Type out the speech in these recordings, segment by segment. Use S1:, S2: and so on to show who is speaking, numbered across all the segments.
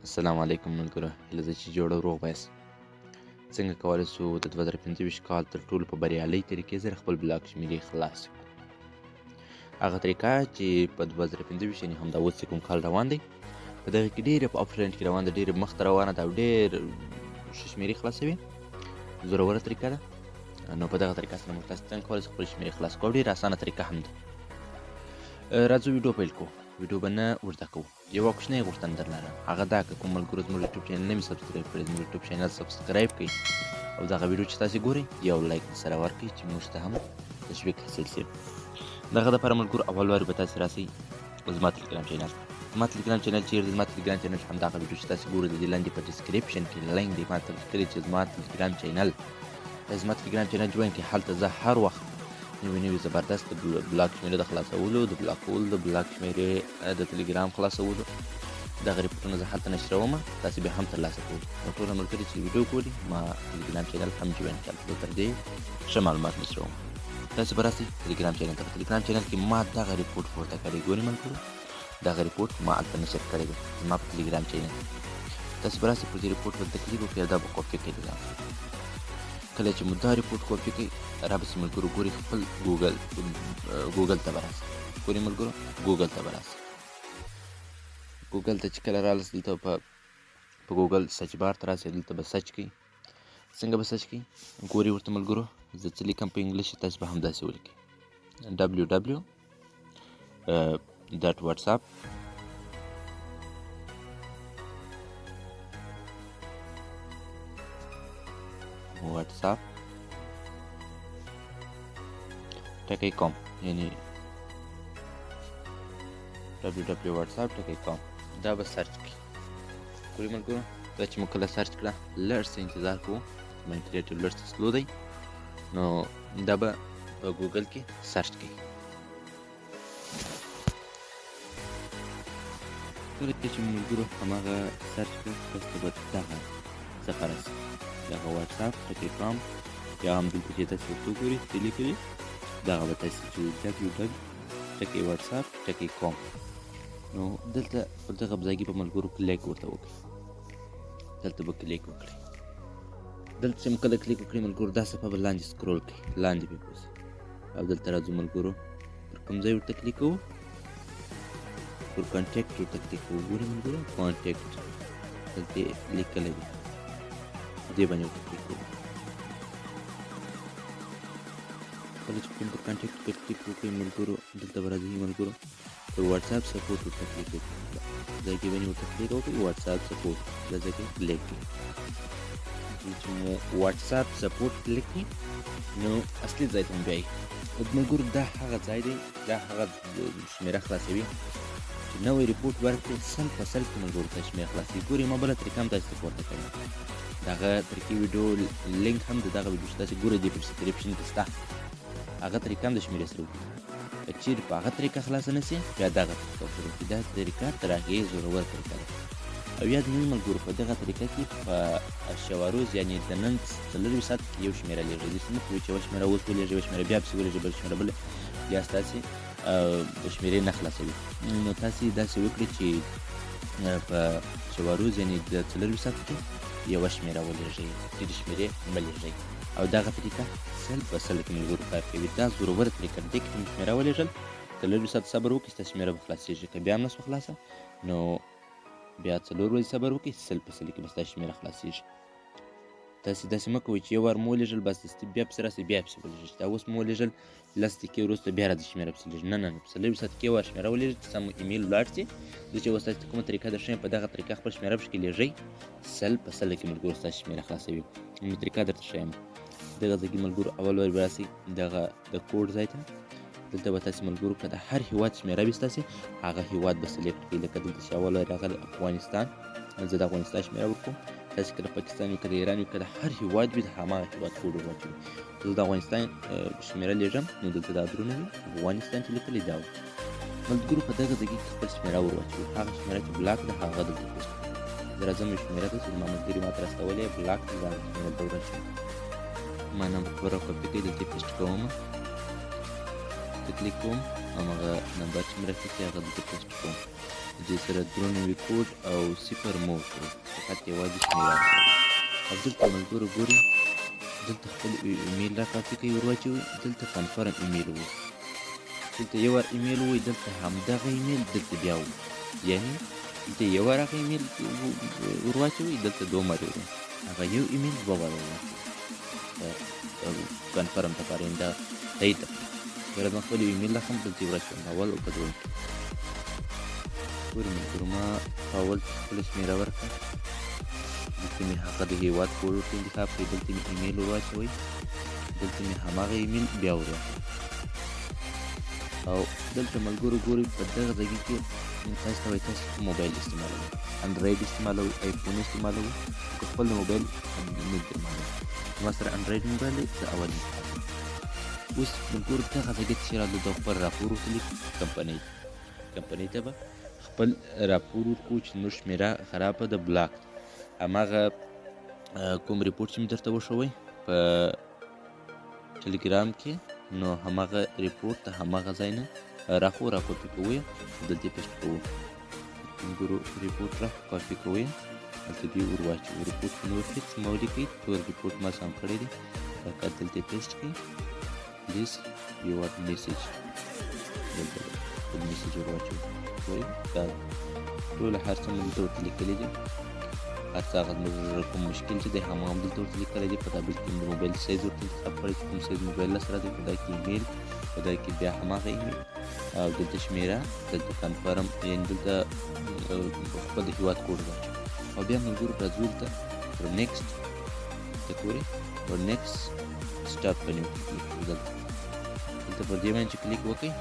S1: السلام علیکم ملګرو، هیله ده چې جوړ او روغ یاست. څنګه کولی شو د 2025 کال تر ټولو په بریالۍ طریقې سره خپل بلاک شمیرې خلاص کړو. هغه طریقه چې په 2025 یعنې همدا اوس چې کوم کال روان دی، په دغه کې ډېره په اپ ټرینډ کې روان ده، ډېره مخته روانه ده او ډېر ښه شمیرې خلاصوي. زوروره طریقه ده. نو په دغه طریقه سره موږ تاسو څنګه کولی شو خپل شمیرې خلاص کړو. ډېره اسانه طریقه هم ده. راځو ویډیو پیل کوو. ویډیو به نه اوږده کوو. یوه کوچنۍ غوښتنه در لرم، هغه دا که کوم ملګرو زموږ یوټیوب چینل نه وي سبسکرایب کړی، زموږ یوټیوب چینل سبسکرایب کړئ او دغه ویډیو چې تاسې ګورئ یو لایک سره ورکړئ چې موږ ته هم تشویق حاصل شي. دغه دپاره ملګرو اول وارې به تاسې راسئ زما تلګرام چینل. زما تلګرام چینل چیرې دی؟ زما تلګرام چینل همدغه ویډیو چې تاسې ګورئ د دې لاندې په ډسکریپشن کې لینک دی، ما ته لیکلی چې زما تلګرام چینل زما تلګرام چینل جوین کړئ. هلته زه هر وخت نوي زبردست د بلاک شمیرې د خلاصولو، د بلاکولو، د بلاک شمیرې د تلګرام خلاصولو دغه ریپورټونه زه هلته نشروم، تاسې بیا هم ترلاسه کوئ. نو ټول ملګري چې ویډیو ګوري ما تلګرام چینل هم جوین کړل، زه تر دې ښه معلومات نشروم. تاسې به راسئ تلګرام چینل ته. په تلګرام چینل کې ما دغه ریپورټ پورته کړی ګورئ ملګرو، دغه ریپورټ ما هلته نشر کړی دی زما په تلګرام چینل. تاسې به راسئ پر دې ریپورټ باندې کلیک وکړئ او دا به کاپي کړئ. کله چې مو دا ریپورټ کاپي کړئ رابسې ملګرو ګورئ خپل ګوګل ته به راسئ. ګورئ ملګرو ګوګل ته به راسئ. ګوګل ته چې کله رالاست دلته په ګوګل سرچ بار ته راسئ، دلته به سرچ کړئ. څنګه به سرچ کړئ؟ ګورئ ورته ملګرو زه څه لیکم په انګلیش، تاسې به همداسې ولیکئ www.whatsapp .com یعنی www.whatsapp.com دا به سرچ کړئ. ګورئ ملګرو دا چې مو کله سرچ کړه لږ څه انتظار کوو، زما انټرنیټ لږ څه سلو دی، نو دا به په ګوګل کې سرچ کړئ. کله چې ملګرو هماغه سرچ کړه تاسو ته به دغه څخه راسي، دغه whatsapp.com یا هم دلته چې تاسې ورته وګورئ څه لیکلي دغه به تاسې چې www.whatsapp.com نو دلته پر دغه ځای کې په ملګرو کلیک ورته وکړئ. دلته به کلیک وکړئ. دلته چې مو کله کلیک وکړئ ملګرو دا صفحه به لاندې سکرول کړئ، لاندې به بوځئ او دلته راځو ملګرو پر کوم ځای ورته کلیک کوو؟ پر کانټیکټ ورته کلیک کوو. ګورئ ملګرو کانټیکټ دلته لیکلی دی، دې باندې ورته کلیک کوو. کله چې کوم پر کانټیکټ ته کلیک وکړئ ملګرو دلته به راځئ ملګرو پر واتساپ سپورټ ورته کلیک وکړئ. ځای کې باندې ورته کلیک وکړئ واتساپ سپورټ دا ځای کې کلیک کړئ. چې مو واتساپ سپورټ کلیک کړئ نو اصلي ځای ته مو بیایي. ملګرو دا هغه ځای دی، دا هغه شمیره خلاصوي چې نوی ریپورټ ورکړئ سل په سل کې ملګرو ته شمیره خلاصوي. ګورئ ما بله طریقه هم تاسې ته پورته کړې، دغه طریقې ویډیو لینک هم د دغه ویډیو چې تاسې ګورئ دی په ډسکریپشن کې شته، هغه طریقه هم د شمیرې سره وکړئ. که چیرې په هغه طریقه خلاصه نه سي بیا دغه طریقه سره وکړئ. دا طریقه تر هغې زوروره طریقه ده. او یاد مو وي ملګرو په دغه طریقه کې په شوه روز یعنې د نن 4 ساعت کې یو شمیره لېږئ. داسې مه کوئ چې یوه شمیره اوس ولېږئ، یوه شمیره بیا پسې ولېږئ، بله شمیره بله، بیا ستاسې شمیرې نه خلاصوي. نو تاسې داسې وکړئ چې په شوه روز یعنې د 4 ساعت کې یوه شمیره ولېږئ، ډېرې شمیرې مه لېږئ. او دغه طریقه سل په سل کې ملګرو کار کوي. دا زوروره طریقه ده. دې کې چې شمیره ولېږل 4 ساعت صبر وکړئ ستا شمیره به خلاصېږي. که بیا هم نه سوه خلاصه نو بیا 4 ورځې صبر وکړئ، سل په سل کې به ستا شمیره خلاصېږي. تاسې داسې مه کوئ چې یو وار مو ولېږل بس دستي بیا پسې راسئ بیا پسې ولېږئ. دا اوس مو ولېږل 10 دقیقې وروسته بیا راځئ شمیره پسې لېږئ. نه په 4 ساعت کې یو وار شمیره ولېږئ چې سم ایمیل ولاړ شي. زه چې اوس تاسې ته کومه طریقه درښیم په دغه طریقه خپل شمیره پکې لېږئ، سل په سل کې ملګرو ستاسې شمیره خلاصوي. نو طریقه درته ښیم. دغه ځای کې ملګرو اول وارې به راسئ دغه د کوډ ځای ته. دلته به تاسې ملګرو که د هر هېواد شمیره وي ستاسې هغه هېواد به سلیکټ کړئ. لکه دلته چې اول وارې راغلی افغانستان، زه د افغانستان شمیره ورکوم. تاسې که د پاکستان وي که د ایران وي که د هر هېواد وي د هماغه هېواد کوډ ور واچوئ. زه د افغانستان شمیره لېږم نو دلته دا درونه وي افغانستان چې لیکلی دا و. ملګرو په دغه ځای کې خپل شمیره ور واچوئ. هغه شمیره چې بلاک ده هغه دلته پوسټ کړئ. زه راځم یو شمیره ته چې زما ملګري ما ته راستولې بلاک ده دا شمیره دلته ورواچوم. ما نمبر کاپي کړئ دلته یې پیسټ کوم، دلته کلیک کوم هماغه نمبر چې مې راکړی هغه دلته پیسټ کوم. دې سره درې نوي کوډ او صفر مو وکړئ، فقط یوازې شمېره او دلته ملګرو ګورئ دلته خپل ایمیل را کاپي کوئ ور واچوئ، دلته کنفرم ایمیل ووایي، دلته یو وار ایمیل ووایي، دلته همدغه ایمیل دلته بیا ووایي، یعنې دلته یو وار هغه ایمیل ور واچوئ، دلته دوه وارې ووایي، هغه یو ایمیل دوه واره ور واچوئ کنفرم لپاره، یعنې دا تایید لپاره. بیا زما خپل ایمیل راخلم دلته یې ور اچوم اول او که دویم. ګورئ ملګرو ما په اول کې خپله شمېره ورکړه، دلته مې هغه د هېواد کوډ ورته انتخاب کړئ، دلته مې ایمیل ور واچوئ، دلته مې هماغه ایمیل بیا ور واچوئ او دلته ملګرو ګورئ په دغه ځای کې تاسو ته وایي تاسو کوم موبایل استعمالوئ، انډراید استعمالوئ، آیفون استعمالوئ، که خپل موبایل نه استعمالوئ. زما سره انډراید موبایل دی، زه اول انتخاب کوم. اوس ملګرو دغه ځای کې چې راځو د خپل راپور ورته لیکو، کمپنۍ ته به خپل راپور ورکوو چې زموږ شمېره خرابه ده، بلاک ده. هماغه کوم ریپورټ چې مې درته وښوی په ټلګرام کې، نو هماغه ریپورټ د هماغه ځای نه راکاپي کوئ، دلته یې پیسټ کوو. ملګرو ریپورټ راکاپي کوئ، هلته دې ور واچوئ. ریپورټ کې نور هېڅ مه ولیکئ، ټول ریپورټ ما سم کړی دی، فقط دلته یې پیسټ کړئ. پلیز یور میسج، دلته خپل میسج ور واچوئ. ګورئ دا ټول هر څه مې دلته ورته لیکلي دي، هر څه هغه زموږ کوم مشکل چې دی هم دلته ورته لیکلی دی. په دا بل کې مې د موبایل سایز ورته انتخاب کړی چې کوم سایز موبایل سره دی، په دا کې ایمیل، په دا کې بیا هماغه ایمیل او دلته شمېره، دلته کنفرم، یعنې دلته خپل د هېواد کوډ واچوئ او بیا ملګرو راځو دلته ور نیکسټ ته ګورئ، ور نیکسټ سټاپ باندې کلیک کوئ. دلته پر دې باندې چې کلیک وکړئ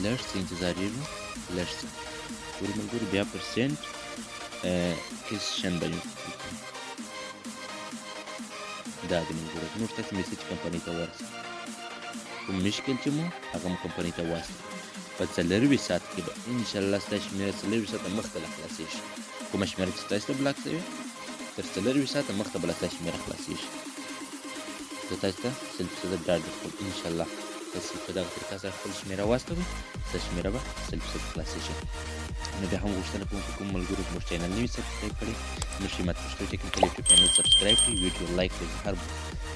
S1: لږ څه انتظار یې وکړو، لږ څه ګورئ ملګرو بیا پرسنټ کیسشن باندې کلیک کوئ. دا دی ملګرو زموږ ستاسې میسج کمپنۍ ته ورسېد، کوم مشکل چې مو هغه مو کمپنۍ ته واستوي. په 40 ساعت کې به انشاءالله ستاسې شمېره 40 ساعته مخته له خلاصېږي. کومه شمېره چې ستاسې ته بلاک شوې تر 40 ساعته مخته به له ستاسې شمېره خلاصېږي. زه تاسې ته 100% ډاډ درکوم انشاءالله تاسې په دغه طریقه سره خپله شمېره واستوئ، ستاسې شمېره به 100% خلاصېږي. نو بیا هم غوښتنه کوم که کوم ملګرو زموږ چینل نه وي سبسکرایب کړی، نو شي ماته پښتو ټیکنیکل یوټیوب چینل سبسکرایب کړئ، ویډیو لایک کړئ.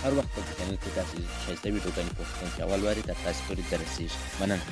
S1: هر وخت په چینل کې داسې ښایسته ویډیوګانې پوسټ کوم چې اول وارې تر تاسې پورې دررسېږي. مننه.